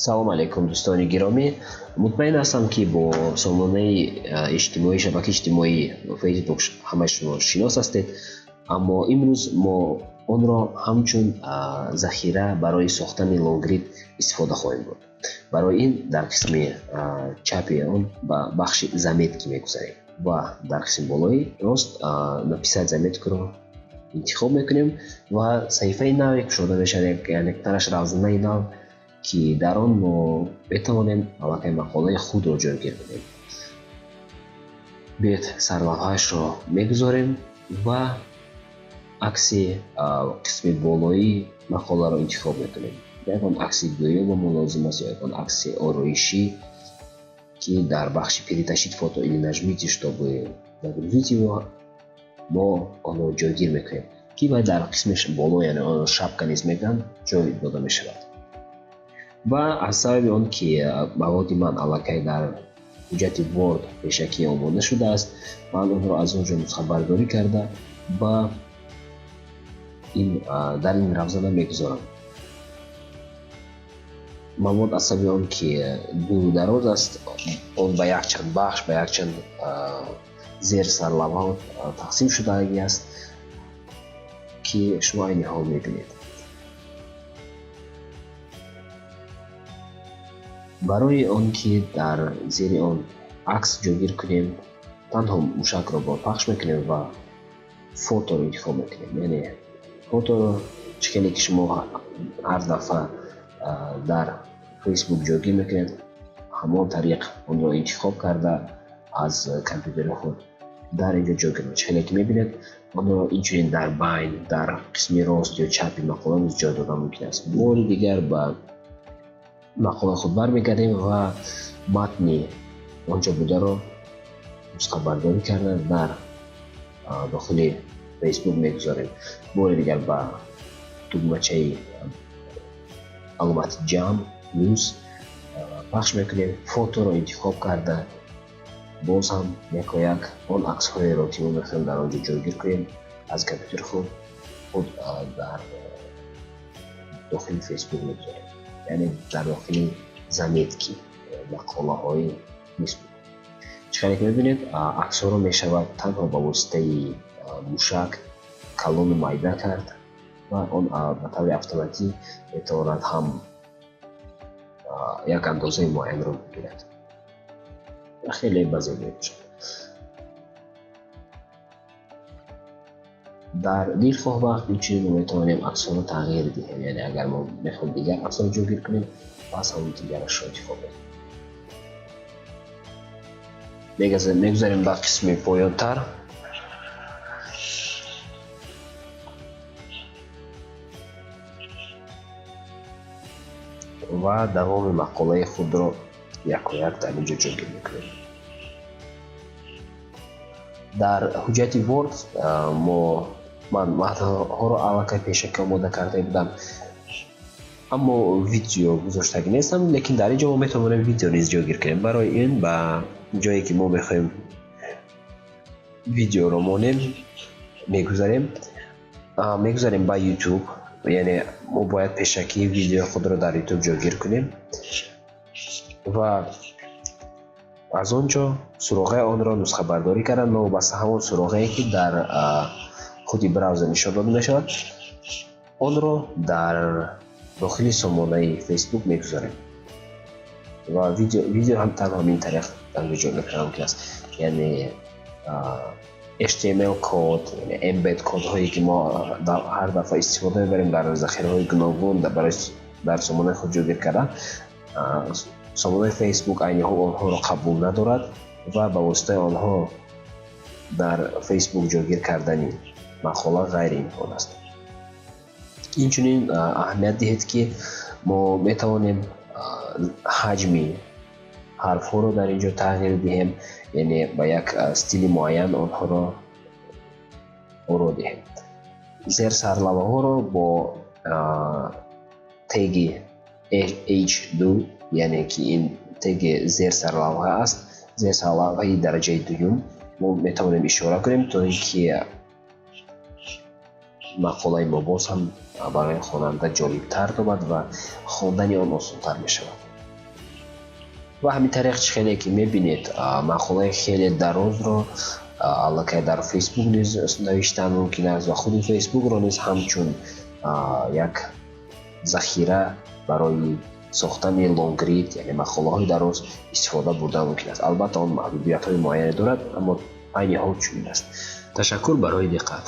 салом алейкум дӯстони гиромӣ, мутмаин ҳастам ки бо сомонаи иҷтимоӣ шабакаи иҷтимоӣ фейсбук ҳамаи шумо шинос ҳастед, аммо имрӯз мо онро ҳамчун захира барои сохтани лонгрид истифода хоҳем бурд. Барои ин дар қисми чапи он ба бахши заметки мегузарем ва дар қисми болои рост написать заметкаро интихоб мекунем ва саҳифаи наве кушода мешавад, яъне тараш равзанаи нав ки дар он мо метавонем аллакай мақолаи худро ҷойгир кунем. биёед сарлавҳаашро мегузорем ва акси қисми болои мақоларо интихоб мекунем. ягон акси дуюмамон лозим аст ё ягон акси ороишӣ ки дар бахши перетащит фото или нажмите, чтобы загрузить его, мо онро ҷойгир мекунем ки баъд дар қисми боло, яъне онро шапка низ мегӯянд, ҷой дода мешавад. ва аз сабаби он ки маводи ман аллакай дар ҳуҷҷати Word пешакӣ омода шудааст, ман онро аз он ҷо нусхабардорӣ карда ба дар ин равзана мегузорам. мавод аз сабаби он ки дур дароз аст, он ба якчанд бахш, ба якчанд зер сарлавҳо тақсим шудагӣ аст ки шумо айни ҳол мебинед. барои он ки дар зери он акс ҷойгир кунем, танҳо мушакро пахш мекунем ва фоторо интихоб мекунем. яъне фоторо шакале ки шумо ҳар дафъа дар фейсбук ҷойгир мекунед, ҳамон тариқ онро интихоб карда аз компютери худ дар инҷо ҷойгир мекунед. шакале ки мебинед, онро инчунин дар байн, дар қисми рост ё чапи мақола низ ҷой додан мумкин аст. бори дигар ба мақолаи худ бармегардем ва матни он ҷо бударо нусхабардорӣ карда дар дохили фейсбук мегузорем. бори дигар ба тугмачаи аломати ҷамъ плюс пахш мекунем. фоторо интихоб карда боз ҳам якояк он аксҳоеро ки мо мехоҳем дар он ҷо ҷойгир кунем аз компютери худ дар дохили фейсбук мегузорем, яъне дар дохили заметки мақолаҳои фейсбук. чӣ қадр ки мебинед, аксҳоро мешавад танҳо ба воситаи мушак калони майда кард ва он ба таври автоматӣ метавонад ҳам як андозаи муайянро бигирад. хеле базег мебошад. дар дирхоҳ вақт инчунин мо метавонем аксҳоро тағйир диҳем, яъне агар мо мехоҳем дигар аксҳоро ҷойгир кунем, пас ҳамон дигарашро интихоб мекунем. мегузарем ба қисми поёнтар. ва давоми мақолаи худро якояк дар инҷо ҷойгир мекунем. дар ҳуҷҷати Word ман матнҳоро аллакай пешакӣ омода карда будам, аммо видео гузоштагӣ нестам, лекин дар инҷо мо метавонем видео низ ҷойгир кунем. барои ин ба ҷое ки мо мехоҳем видеоро монем мегузарем ба YouTube, яъне мо бояд пешакӣ видеои худро дар YouTube ҷойгир кунем ва аз он ҷо суроғаи онро нусхабардорӣ карда, новобаста ҳамон суроғае ки дар худи браузер нишон дода мешавад, онро дар дохили сомонаи фейсбук мегузорем ва видео ҳам танҳо ҳамин тариқ дар ҷой мекунам мумкин аст. яъне HTML код, embed кодҳое ки мо ҳар дафъа истифода мебарем дар захираҳои гуногун дар сомонаи худ ҷойгир карда, сомонаи фейсбук айни онҳоро қабул надорад ва ба воситаи онҳо дар фейсбук ҷойгир кардани мақола ғайриимкон аст. инчунин аҳамият диҳед ки мо метавонем ҳаҷми ҳарфҳоро дар инҷо тағйир диҳем, яъне ба як стили муайян онҳоро оро диҳем. зер сарлавҳоро бо теги H2, яъне ки ин теги зер сарлавҳа аст, зер сарлавҳаи дараҷаи дуюм, мо метавонем ишора кунем то ин ки мақолаи мо боз ҳам барои хонанда ҷолибтар тобад ва хондани он осонтар мешавад. ва ҳамин тариқ хеле ки мебинед мақолаи хеле дарозро аллакай дар фейсбук низ навиштан мумкин аст ва худи фейсбукро низ ҳамчун як захира барои сохтани лонгрид яъне мақолаҳои дароз истифода бурдан мумкин аст. Албатта он маҳдудиятҳои муайяне дорад, аммо айни ҳол чунин аст. Ташаккур барои диққат.